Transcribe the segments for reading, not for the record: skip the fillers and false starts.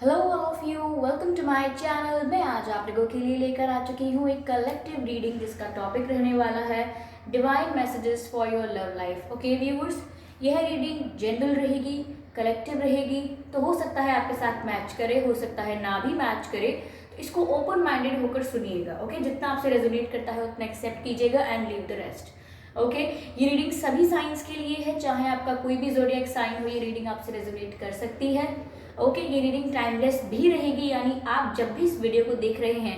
Hello all of you, welcome to my channel. मैं आज आप लोगों के लिए लेकर आ चुकी हूँ एक कलेक्टिव रीडिंग जिसका टॉपिक रहने वाला है divine messages for your love life. Okay viewers, यह रीडिंग जनरल रहेगी, कलेक्टिव रहेगी, तो हो सकता है आपके साथ मैच करे, हो सकता है ना भी मैच करे। तो इसको ओपन माइंडेड होकर सुनिएगा। ओके, जितना आपसे रेजोनेट करता है उतना एक्सेप्ट कीजिएगा and leave the rest. Okay, ये रीडिंग सभी साइंस के लिए है, चाहे आपका कोई भी ज़ोडिएक साइन हो, ये रीडिंग आपसे रेजोनेट कर सकती है। ओके, ये रीडिंग टाइमलेस भी रहेगी, यानी आप जब भी इस वीडियो को देख रहे हैं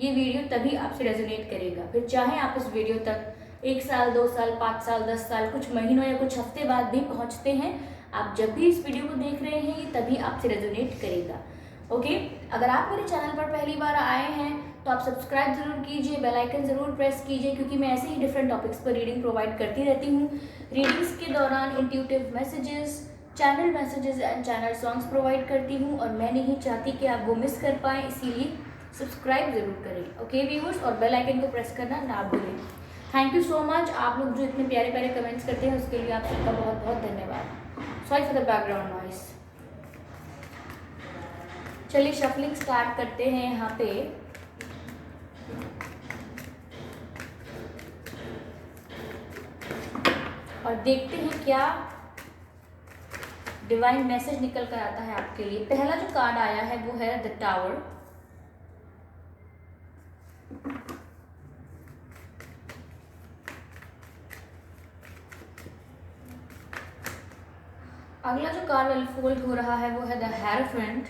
ये वीडियो तभी आपसे रेजोनेट करेगा। फिर चाहे आप इस वीडियो तक 1 साल, 2 साल, 5 साल, 10 साल, कुछ महीनों या कुछ हफ्ते बाद भी पहुंचते हैं, आप जब भी इस वीडियो को देख रहे हैं ये तभी आपसे रेजोनेट करेगा। ओके, अगर आप मेरे चैनल पर पहली बार आए हैं तो आप सब्सक्राइब जरूर कीजिए, बेल आइकन जरूर प्रेस कीजिए, क्योंकि मैं ऐसे ही डिफरेंट टॉपिक्स पर रीडिंग प्रोवाइड करती रहती हूँ। रीडिंग्स के दौरान intuitive messages, channel messages and channel songs provide करती हूँ और मैं नहीं चाहती कि आप वो मिस कर पाएँ, इसीलिए सब्सक्राइब जरूर करें। ओके व्यूअर्स, और बेल आइकन को प्रेस करना ना भूलें। थैंक यू सो मच, आप लोग जो इतने प्यारे प्यारे कमेंट्स करते हैं उसके लिए आप सबका बहुत बहुत धन्यवाद। Sorry for the background noise. चलिए शफलिंग स्टार्ट करते हैं यहाँ पे। और देखते हैं क्या डिवाइन मैसेज निकल कर आता है आपके लिए। पहला जो कार्ड आया है वो है द टावर। अगला जो कार्ड अनफोल्ड हो रहा है वो है द हेरोफेंट।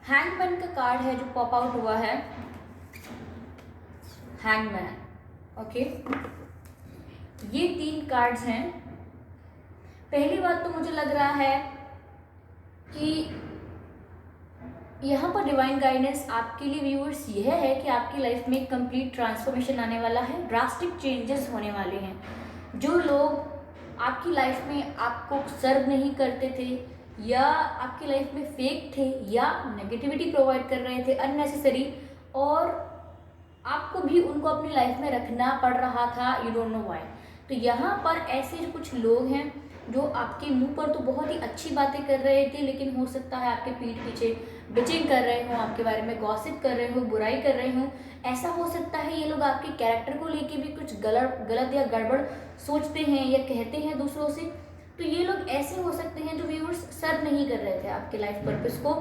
हैंगमैन का कार्ड है जो पॉप आउट हुआ है, हैंगमैन। ओके, ये 3 कार्ड्स हैं। पहली बात तो मुझे लग रहा है कि यहाँ पर डिवाइन गाइडेंस आपके लिए व्यूअर्स यह है कि आपकी लाइफ में कंप्लीट ट्रांसफॉर्मेशन आने वाला है, ड्रास्टिक चेंजेस होने वाले हैं। जो लोग आपकी लाइफ में आपको सर्व नहीं करते थे या आपकी लाइफ में फेक थे या नेगेटिविटी प्रोवाइड कर रहे थे अननेसेसरी, और आपको भी उनको अपनी लाइफ में रखना पड़ रहा था, यू डोंट नो व्हाई। तो यहाँ पर ऐसे जो कुछ लोग हैं जो आपके मुंह पर तो बहुत ही अच्छी बातें कर रहे थे, लेकिन हो सकता है आपके पीठ पीछे बिचिंग कर रहे हो, आपके बारे में गॉसिप कर रहे हो, बुराई कर रहे हो। ऐसा हो सकता है ये लोग आपके कैरेक्टर को लेके भी कुछ गलत या गड़बड़ सोचते हैं या कहते हैं दूसरों से। तो ये लोग ऐसे हो सकते हैं जो व्यूअर्स सर्व नहीं कर रहे थे आपके लाइफ पर्पस को,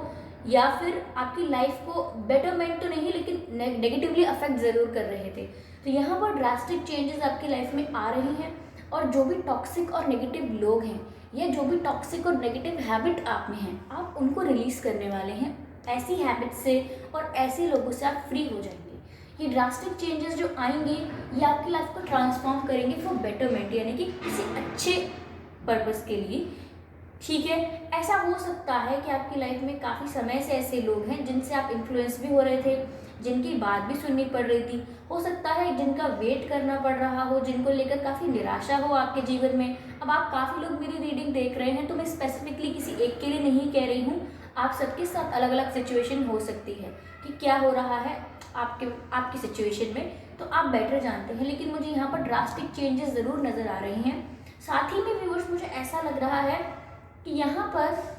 या फिर आपकी लाइफ को बेटरमेंट तो नहीं लेकिन नेगेटिवली अफेक्ट ज़रूर कर रहे थे। तो यहाँ पर ड्रास्टिक चेंजेस आपकी लाइफ में आ रही हैं, और जो भी टॉक्सिक और नेगेटिव लोग हैं या जो भी टॉक्सिक और नेगेटिव हैबिट आप में हैं, आप उनको रिलीज़ करने वाले हैं। ऐसी हैबिट से और ऐसे लोगों से आप फ्री हो जाएंगे। ये ड्रास्टिक चेंजेस जो आएंगे ये आपकी लाइफ को ट्रांसफॉर्म करेंगे फॉर बेटरमेंट, यानी कि किसी अच्छे पर्पस के लिए। ठीक है, ऐसा हो सकता है कि आपकी लाइफ में काफ़ी समय से ऐसे लोग हैं जिनसे आप इन्फ्लुएंस भी हो रहे थे, जिनकी बात भी सुननी पड़ रही थी, हो सकता है जिनका वेट करना पड़ रहा हो, जिनको लेकर काफ़ी निराशा हो आपके जीवन में। अब आप काफ़ी लोग मेरी रीडिंग देख रहे हैं तो मैं स्पेसिफिकली किसी एक के लिए नहीं कह रही हूँ, आप सबके साथ अलग अलग सिचुएशन हो सकती है कि क्या हो रहा है आपकी सिचुएशन में, तो आप बेटर जानते हैं। लेकिन मुझे यहाँ पर ड्रास्टिक चेंजेस ज़रूर नज़र आ रही हैं। साथ ही में व्यूअर्स, मुझे ऐसा लग रहा है कि यहाँ पर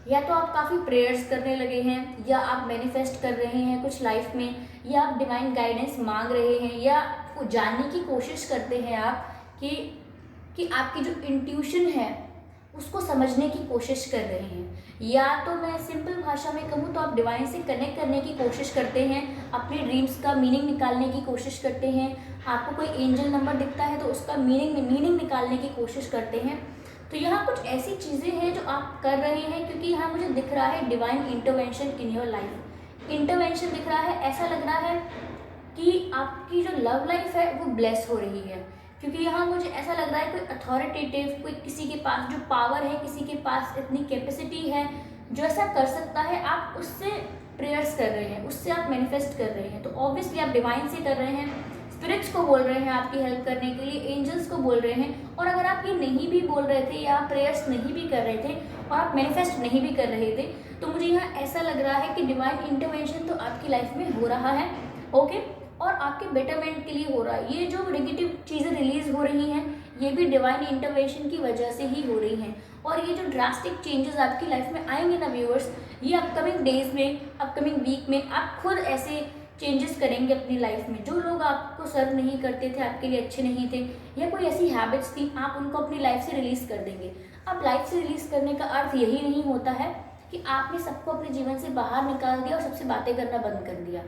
या तो आप काफ़ी प्रेयर्स करने लगे हैं, या आप मैनिफेस्ट कर रहे हैं कुछ लाइफ में, या आप डिवाइन गाइडेंस मांग रहे हैं, या जानने की कोशिश करते हैं आप कि आपकी जो इंट्यूशन है उसको समझने की कोशिश कर रहे हैं। या तो मैं सिंपल भाषा में कहूँ तो आप डिवाइन से कनेक्ट करने की कोशिश करते हैं, अपने ड्रीम्स का मीनिंग निकालने की कोशिश करते हैं। आपको कोई एंजल नंबर दिखता है तो उसका मीनिंग निकालने की कोशिश करते हैं। तो यहाँ कुछ ऐसी चीज़ें हैं जो आप कर रहे हैं, क्योंकि यहाँ मुझे दिख रहा है divine intervention in your life. Intervention दिख रहा है, ऐसा लग रहा है कि आपकी जो लव लाइफ है वो ब्लेस हो रही है, क्योंकि यहाँ मुझे ऐसा लग रहा है कोई अथॉरिटेटिव, कोई किसी के पास जो पावर है, किसी के पास इतनी कैपेसिटी है जो ऐसा कर सकता है, आप उससे प्रेयर्स कर रहे हैं, उससे आप मैनिफेस्ट कर रहे हैं। तो ऑब्वियसली आप डिवाइन से कर रहे हैं, स्पिरिट्स को बोल रहे हैं आपकी हेल्प करने के लिए, एंजल्स को बोल रहे हैं। और अगर आप ये नहीं भी बोल रहे थे या आप प्रेयर्स नहीं भी कर रहे थे और आप मैनिफेस्ट नहीं भी कर रहे थे, तो मुझे यहाँ ऐसा लग रहा है कि डिवाइन इंटरवेंशन तो आपकी लाइफ में हो रहा है, ओके, और आपके बेटरमेंट के लिए हो रहा है। ये जो नेगेटिव चीज़ें रिलीज हो रही हैं ये भी डिवाइन इंटरवेंशन की वजह से ही हो रही हैं। और ये जो ड्रास्टिक चेंजेस आपकी लाइफ में आएंगे ना व्यूअर्स, ये अपकमिंग डेज में, अपकमिंग वीक में आप खुद ऐसे चेंजेस करेंगे अपनी लाइफ में। जो लोग आपको सर्व नहीं करते थे, आपके लिए अच्छे नहीं थे, या कोई ऐसी हैबिट्स थी, आप उनको अपनी लाइफ से रिलीज कर देंगे। अब लाइफ से रिलीज करने का अर्थ यही नहीं होता है कि आपने सबको अपने जीवन से बाहर निकाल दिया और सबसे बातें करना बंद कर दिया।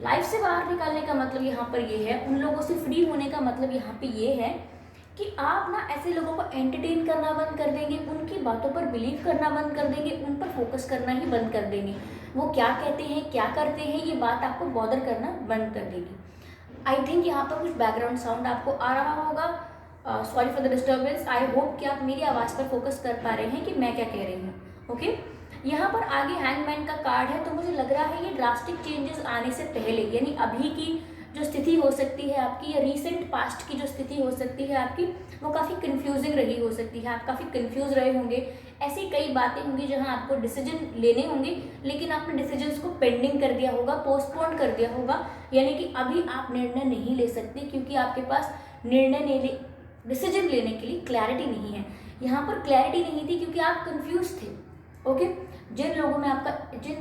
लाइफ से बाहर निकालने का मतलब यहाँ पर ये है, उन लोगों से फ्री होने का मतलब यहाँ पे ये है कि आप ना ऐसे लोगों को एंटरटेन करना बंद कर देंगे, उनकी बातों पर बिलीव करना बंद कर देंगे, उन पर फोकस करना ही बंद कर देंगे। वो क्या कहते हैं, क्या करते हैं, ये बात आपको बॉदर करना बंद कर देगी। आई थिंक यहाँ पर कुछ बैकग्राउंड साउंड आपको आ रहा होगा, sorry for the disturbance. I hope कि आप मेरी आवाज़ पर फोकस कर पा रहे हैं कि मैं क्या कह रही हूँ, ओके। यहाँ पर आगे हैंगमैन का कार्ड है, तो मुझे लग रहा है ये ड्रास्टिक चेंजेस आने से पहले, यानी अभी की जो स्थिति हो सकती है आपकी, या रीसेंट पास्ट की जो स्थिति हो सकती है आपकी, वो काफ़ी कंफ्यूजिंग रही हो सकती है। आप काफ़ी कंफ्यूज रहे होंगे, ऐसी कई बातें होंगी जहाँ आपको डिसीजन लेने होंगे, लेकिन आपने डिसीजंस को पेंडिंग कर दिया होगा, पोस्टपोन कर दिया होगा, यानी कि अभी आप निर्णय नहीं ले सकते क्योंकि आपके पास डिसीजन लेने के लिए क्लैरिटी नहीं है। यहाँ पर क्लैरिटी नहीं थी क्योंकि आप कंफ्यूज थे, ओके। जिन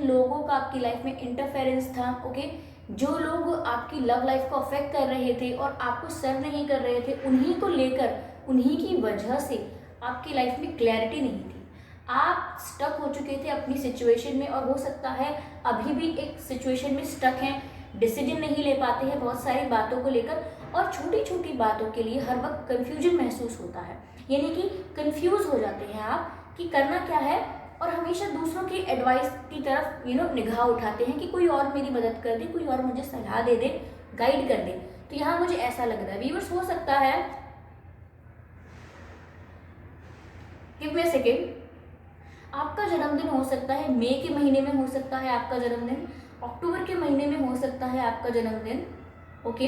लोगों का आपकी लाइफ में इंटरफेरेंस था, ओके, जो लोग आपकी लव लाइफ को अफेक्ट कर रहे थे और आपको सर्व नहीं कर रहे थे, उन्हीं को लेकर, उन्हीं की वजह से आपकी लाइफ में क्लैरिटी नहीं थी। आप स्टक हो चुके थे अपनी सिचुएशन में, और हो सकता है अभी भी एक सिचुएशन में स्टक हैं, डिसीजन नहीं ले पाते हैं बहुत सारी बातों को लेकर, और छोटी छोटी बातों के लिए हर वक्त कन्फ्यूजन महसूस होता है, यानी कि कन्फ्यूज हो जाते हैं आप कि करना क्या है, और हमेशा दूसरों की एडवाइस की तरफ निगाह उठाते हैं कि कोई और मेरी मदद कर दे, कोई और मुझे सलाह दे दे, गाइड कर दे। तो यहाँ मुझे ऐसा लग रहा है व्यूअर्स, हो सकता है, गिव मी अ सेकेंड, आपका जन्मदिन हो सकता है मई के महीने में, हो सकता है आपका जन्मदिन अक्टूबर के महीने में, हो सकता है आपका जन्मदिन, ओके,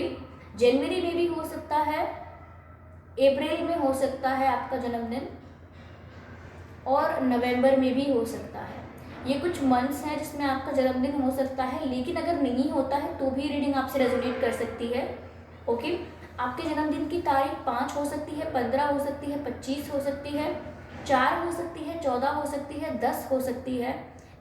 जनवरी में भी हो सकता है, अप्रैल में हो सकता है आपका जन्मदिन, और नवंबर में भी हो सकता है। ये कुछ मंथ्स हैं जिसमें आपका जन्मदिन हो सकता है, लेकिन अगर नहीं होता है तो भी रीडिंग आपसे रेजोनेट कर सकती है, ओके। आपके जन्मदिन की तारीख 5 हो सकती है, 15 हो सकती है, 25 हो सकती है, 4 हो सकती है, 14 हो सकती है, 10 हो सकती है,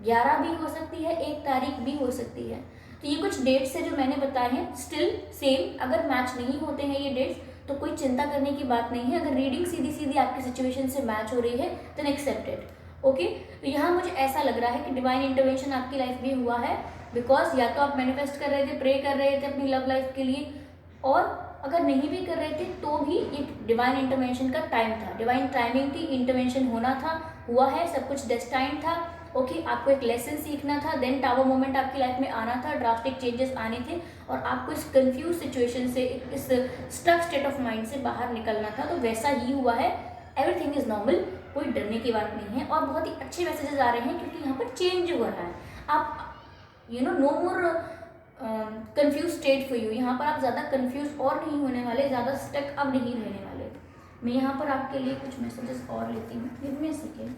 11 भी हो सकती है, 1 तारीख भी हो सकती है। तो ये कुछ डेट्स है जो मैंने बताए हैं, स्टिल सेम, अगर मैच नहीं होते हैं ये डेट्स तो कोई चिंता करने की बात नहीं है। अगर रीडिंग सीधी सीधी आपकी सिचुएशन से मैच हो रही है देन एक्सेप्ट इट, ओके। तो यहाँ मुझे ऐसा लग रहा है कि डिवाइन इंटरवेंशन आपकी लाइफ में हुआ है, बिकॉज या तो आप मैनिफेस्ट कर रहे थे, प्रे कर रहे थे अपनी लव लाइफ के लिए, और अगर नहीं भी कर रहे थे तो भी ये डिवाइन इंटरवेंशन का टाइम था, डिवाइन टाइमिंग थी, इंटरवेंशन होना था, हुआ है, सब कुछ डेस्टाइन था, ओके। आपको एक लेसन सीखना था, देन टावर मोमेंट आपकी लाइफ में आना था, ड्रास्टिक चेंजेस आने थे, और आपको इस कंफ्यूज सिचुएशन से, इस स्टक स्टेट ऑफ माइंड से बाहर निकलना था। तो वैसा ही हुआ है, एवरीथिंग इज नॉर्मल, कोई डरने की बात नहीं है, और बहुत ही अच्छे मैसेजेस आ रहे हैं क्योंकि यहाँ पर चेंज हो रहा है। आप no more confuse state for you, यहाँ पर आप ज़्यादा कंफ्यूज और नहीं होने वाले, ज़्यादा स्टक अब नहीं रहने वाले। मैं यहाँ पर आपके लिए कुछ मैसेजेस और लेती हूँ, गिव मी अ सेकेंड।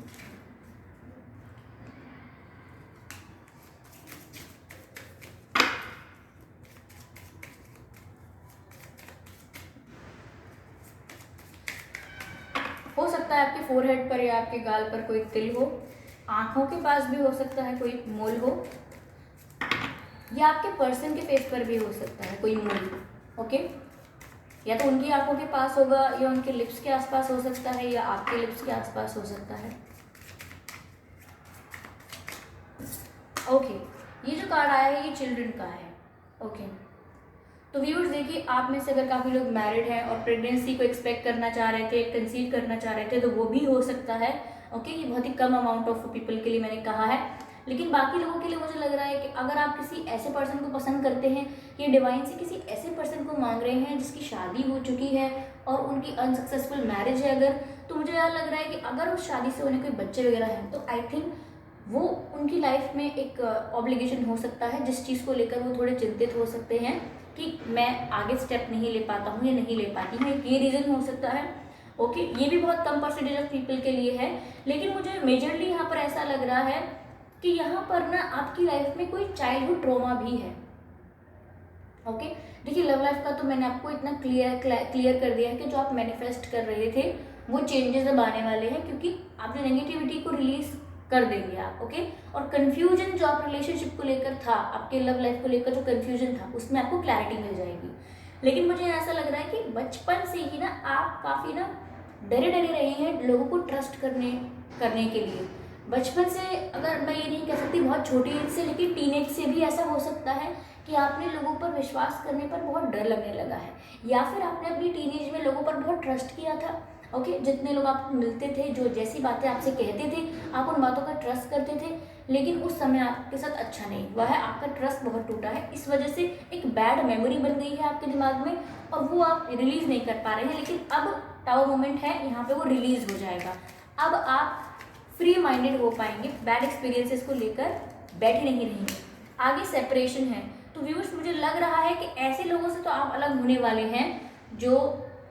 हो सकता है आपके फोरहेड पर या आपके गाल पर कोई तिल हो, आंखों के पास भी हो सकता है कोई मोल हो, या आपके पर्सन के फेस पर भी हो सकता है कोई मोल, ओके। या तो उनकी आंखों के पास होगा, या उनके लिप्स के आसपास हो सकता है, या आपके लिप्स के आसपास हो सकता है, ओके। ये जो कार्ड आया है ये चिल्ड्रन का है, ओके। तो व्यूअर्स देखिए, आप में से अगर काफ़ी लोग मैरिड हैं और प्रेगनेंसी को एक्सपेक्ट करना चाह रहे थे, कंसीव करना चाह रहे थे, तो वो भी हो सकता है, ओके। ये बहुत ही कम अमाउंट ऑफ पीपल के लिए मैंने कहा है, लेकिन बाकी लोगों के लिए मुझे लग रहा है कि अगर आप किसी ऐसे पर्सन को पसंद करते हैं, ये डिवाइन से किसी ऐसे पर्सन को मांग रहे हैं जिसकी शादी हो चुकी है और उनकी अनसक्सेसफुल मैरिज है अगर, तो मुझे याद लग रहा है कि अगर उस शादी से उन्हें कोई बच्चे वगैरह हैं तो आई थिंक वो उनकी लाइफ में एक ऑब्लिगेशन हो सकता है, जिस चीज़ को लेकर वो थोड़े चिंतित हो सकते हैं कि मैं आगे स्टेप नहीं ले पाता हूँ या नहीं ले पाती हूँ, ये रीज़न हो सकता है, ओके। ये भी बहुत कम परसेंटेज ऑफ पीपल के लिए है, लेकिन मुझे मेजरली यहाँ पर ऐसा लग रहा है कि यहाँ पर ना आपकी लाइफ में कोई चाइल्डहुड ट्रॉमा भी है। ओके, देखिए लव लाइफ का तो मैंने आपको इतना क्लियर कर दिया है कि जो आप मैनिफेस्ट कर रहे थे वो चेंजेस अब आने वाले हैं, क्योंकि आप जो नेगेटिविटी को रिलीज कर देंगे आप। ओके, और कंफ्यूजन जो आप रिलेशनशिप को लेकर था, आपके लव लाइफ को लेकर जो कंफ्यूजन था, उसमें आपको क्लैरिटी मिल जाएगी। लेकिन मुझे ऐसा लग रहा है कि बचपन से ही ना आप काफ़ी ना डरे रहे हैं लोगों को ट्रस्ट करने के लिए। बचपन से, अगर मैं ये नहीं कह सकती बहुत छोटी एज से, लेकिन टीनेज से भी ऐसा हो सकता है कि आपने लोगों पर विश्वास करने पर बहुत डर लगने लगा है, या फिर आपने अपनी टीनेज में लोगों पर बहुत ट्रस्ट किया था। ओके, जितने लोग आपको मिलते थे, जो जैसी बातें आपसे कहते थे, आप उन बातों का ट्रस्ट करते थे, लेकिन उस समय आपके साथ अच्छा नहीं हुआ है, आपका ट्रस्ट बहुत टूटा है। इस वजह से एक बैड मेमोरी बन गई है आपके दिमाग में, और वो आप रिलीज नहीं कर पा रहे हैं। लेकिन अब टावर मोमेंट है, यहाँ पे वो रिलीज हो जाएगा। अब आप फ्री माइंडेड हो पाएंगे, बैड एक्सपीरियंसेस को लेकर बैठे नहीं रहेंगे। आगे सेपरेशन है, तो व्यूअर्स मुझे लग रहा है कि ऐसे लोगों से तो आप अलग होने वाले हैं जो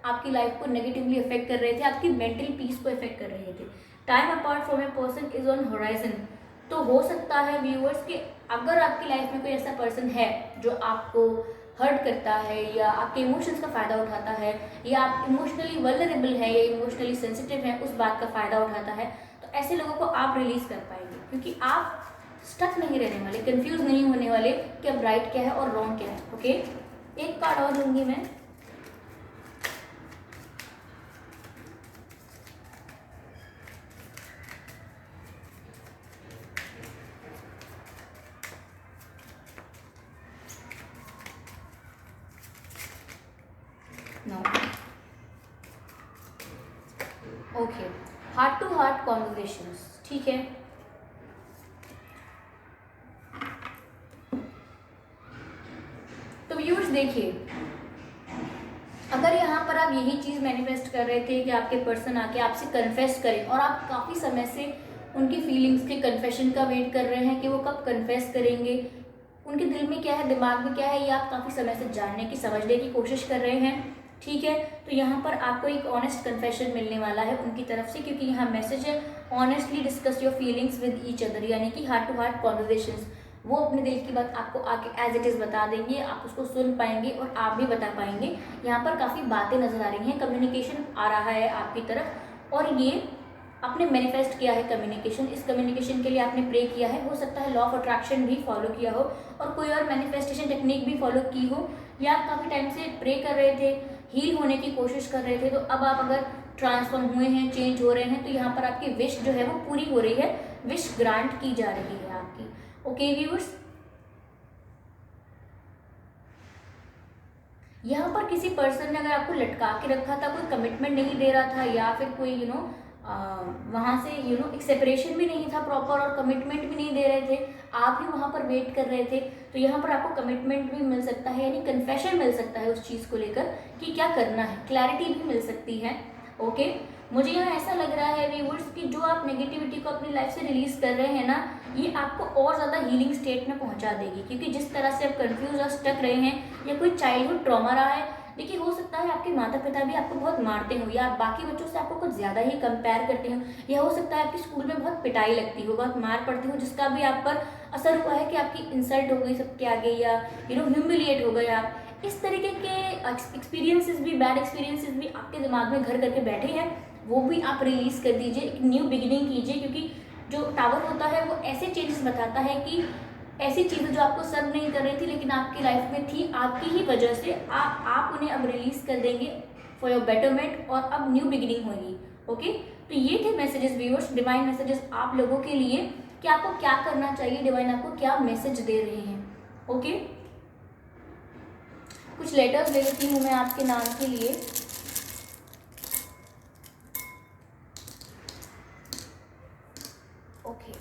आपकी लाइफ को नेगेटिवली अफेक्ट कर रहे थे, आपकी मेंटल पीस को अफेक्ट कर रहे थे। Time apart from a person is on horizon. तो हो सकता है व्यूअर्स कि अगर आपकी लाइफ में कोई ऐसा पर्सन है जो आपको हर्ट करता है, या आपके इमोशंस का फ़ायदा उठाता है, या आप इमोशनली वल्नरेबल है या इमोशनली सेंसिटिव है, उस बात का फ़ायदा उठाता है, तो ऐसे लोगों को आप रिलीज कर पाएंगे, क्योंकि आप स्टक नहीं रहने वाले, कंफ्यूज नहीं होने वाले कि अब राइट क्या है और रॉन्ग क्या है। ओके, एक कार्ड और लूंगी मैं। No, okay, heart to heart conversations, ठीक है। तो व्यूअर्स देखिए, अगर यहाँ पर आप यही चीज़ मैनिफेस्ट कर रहे थे कि आपके पर्सन आके आपसे कन्फेस करें, और आप काफ़ी समय से उनकी फीलिंग्स के कन्फेशन का वेट कर रहे हैं कि वो कब कन्फेस करेंगे, उनके दिल में क्या है, दिमाग में क्या है, ये आप काफ़ी समय से जानने की, समझने की कोशिश कर रहे हैं, ठीक है। तो यहाँ पर आपको एक ऑनेस्ट कन्फेशन मिलने वाला है उनकी तरफ से, क्योंकि यहाँ मैसेज है honestly discuss your feelings with each other, यानी कि हार्ट टू हार्ट कॉन्वर्सेशंस। वो अपने दिल की बात आपको आके एज इट इज़ बता देंगे, आप उसको सुन पाएंगे और आप भी बता पाएंगे। यहाँ पर काफ़ी बातें नजर आ रही हैं, कम्युनिकेशन आ रहा है आपकी तरफ, और ये आपने मैनिफेस्ट किया है कम्युनिकेशन। इस कम्युनिकेशन के लिए आपने प्रे किया है, हो सकता है लॉ ऑफ अट्रैक्शन भी फॉलो किया हो, और कोई और मैनिफेस्टेशन टेक्निक भी फॉलो की हो, या आप काफ़ी टाइम से प्रे कर रहे थे, हील होने की कोशिश कर रहे थे, तो अब आप अगर ट्रांसफॉर्म हुए हैं, चेंज हो रहे हैं, तो यहाँ पर आपकी विश जो है वो पूरी हो रही है, विश ग्रांट की जा रही है आपकी। ओके व्यूअर्स, यहाँ पर किसी पर्सन ने अगर आपको लटका के रखा था, कोई कमिटमेंट नहीं दे रहा था, या फिर कोई वहाँ से एक सेपरेशन भी नहीं था प्रॉपर, और कमिटमेंट भी नहीं दे रहे थे, आप ही वहाँ पर वेट कर रहे थे, तो यहाँ पर आपको कमिटमेंट भी मिल सकता है, यानी कन्फेशन मिल सकता है उस चीज़ को लेकर कि क्या करना है, क्लैरिटी भी मिल सकती है। ओके, मुझे यहाँ ऐसा लग रहा है व्यूअर्स कि जो आप नेगेटिविटी को अपनी लाइफ से रिलीज कर रहे हैं ना, ये आपको और ज़्यादा हीलिंग स्टेट में पहुँचा देगी, क्योंकि जिस तरह से आप कंफ्यूज और स्टक रहे हैं, या कोई चाइल्डहुड ट्रॉमा रहा है, देखिए हो सकता है आपके माता पिता भी आपको बहुत मारते हो, या आप बाकी बच्चों से आपको कुछ ज़्यादा ही कंपेयर करते हो, या हो सकता है आपकी स्कूल में बहुत पिटाई लगती हो, बहुत मार पड़ती हो, जिसका भी आप पर असर हुआ है कि आपकी इंसल्ट हो गई सबके आगे, या ह्यूमिलिएट हो गए आप। इस तरीके के एक्सपीरियंसेस भी, बैड एक्सपीरियंसेस भी आपके दिमाग में घर करके बैठे हैं, वो भी आप रिलीज़ कर दीजिए, एक न्यू बिगिनिंग कीजिए, क्योंकि जो टावर होता है वो ऐसे चेंजेस बताता है कि ऐसी चीज़ें जो आपको सर्व नहीं कर रही थी लेकिन आपकी लाइफ में थी, आपकी ही वजह से आप उन्हें अब रिलीज़ कर देंगे फॉर योर बेटरमेंट, और अब न्यू बिगिनिंग होगी। ओके, तो ये थे मैसेजेस व्यूअर्स, डिवाइन मैसेजेस आप लोगों के लिए कि आपको क्या करना चाहिए, डिवाइन आपको क्या मैसेज दे रहे हैं। ओके, कुछ लेटर्स दे देती हूँ मैं आपके नाम के लिए। ओके,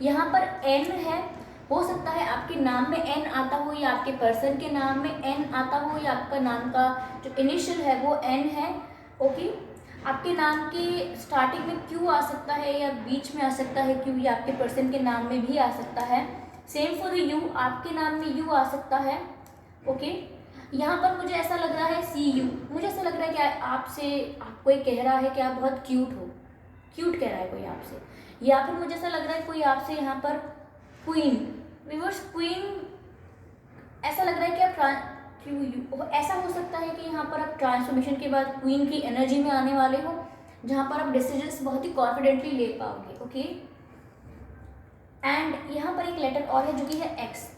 यहाँ पर एन है, हो सकता है आपके नाम में एन आता हो, या आपके पर्सन के नाम में एन आता हो, या आपका नाम का जो इनिशियल है वो एन है। ओके, आपके नाम की स्टार्टिंग में क्यू आ सकता है, या बीच में आ सकता है क्यू, या आपके पर्सन के नाम में भी आ सकता है। सेम फॉर यू, आपके नाम में यू आ सकता है। ओके, यहाँ पर मुझे ऐसा लग रहा है सी यू, मुझे ऐसा लग रहा है कि आपसे कोई कह रहा है कि आप बहुत क्यूट हो, क्यूट कह रहा है कोई आपसे, या फिर मुझे ऐसा लग रहा है कोई आपसे यहाँ पर क्वीन, व्यूअर्स क्वीन, ऐसा लग रहा है कि आप ऐसा हो सकता है कि यहाँ पर आप ट्रांसफॉर्मेशन के बाद क्वीन की एनर्जी में आने वाले हो, जहाँ पर आप डिसीजंस बहुत ही कॉन्फिडेंटली ले पाओगे। ओके, एंड यहाँ पर एक लेटर और है जो कि है एक्स।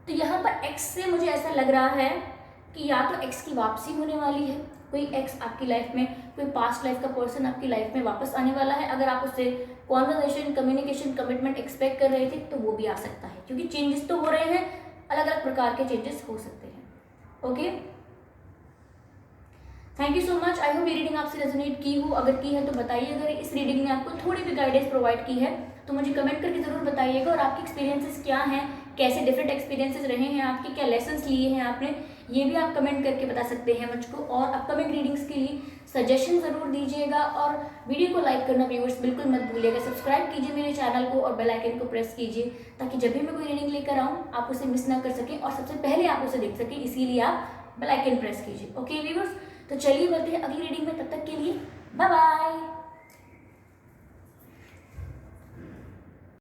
तो यहाँ पर एक्स से मुझे ऐसा लग रहा है कि या तो एक्स की वापसी होने वाली है, कोई एक्स आपकी लाइफ में, कोई पास्ट लाइफ का पर्सन आपकी लाइफ में वापस आने वाला है। अगर आप उससे कॉन्वर्सेशन, कम्युनिकेशन, कमिटमेंट एक्सपेक्ट कर रहे थे तो वो भी आ सकता है, क्योंकि चेंजेस तो हो रहे हैं, अलग अलग प्रकार के चेंजेस हो सकते हैं। Okay, thank you so much. I hope ये रीडिंग आपसे रेजोनेट की हो, अगर की है तो बताइए। अगर इस रीडिंग ने आपको थोड़ी भी गाइडेंस प्रोवाइड की है तो मुझे कमेंट करके ज़रूर बताइएगा, और आपके एक्सपीरियंसेस क्या हैं, कैसे डिफरेंट एक्सपीरियंसेस रहे हैं आपके, क्या लेसन्स लिए हैं आपने, ये भी आप कमेंट करके बता सकते हैं मुझको। और अपकमिंग रीडिंग्स के लिए सजेशन ज़रूर दीजिएगा, और वीडियो को लाइक करना व्यूअर्स बिल्कुल मत भूलिएगा। सब्सक्राइब कीजिए मेरे चैनल को और बेल आइकन को प्रेस कीजिए, ताकि जब भी मैं कोई रीडिंग लेकर आऊँ आप उसे मिस ना कर सकें और सबसे पहले आप उसे देख सकें, इसीलिए आप बेल आइकन प्रेस कीजिए। ओके व्यूअर्स, तो चलिए मिलते हैं अगली रीडिंग में, तब तक के लिए बाय बाय।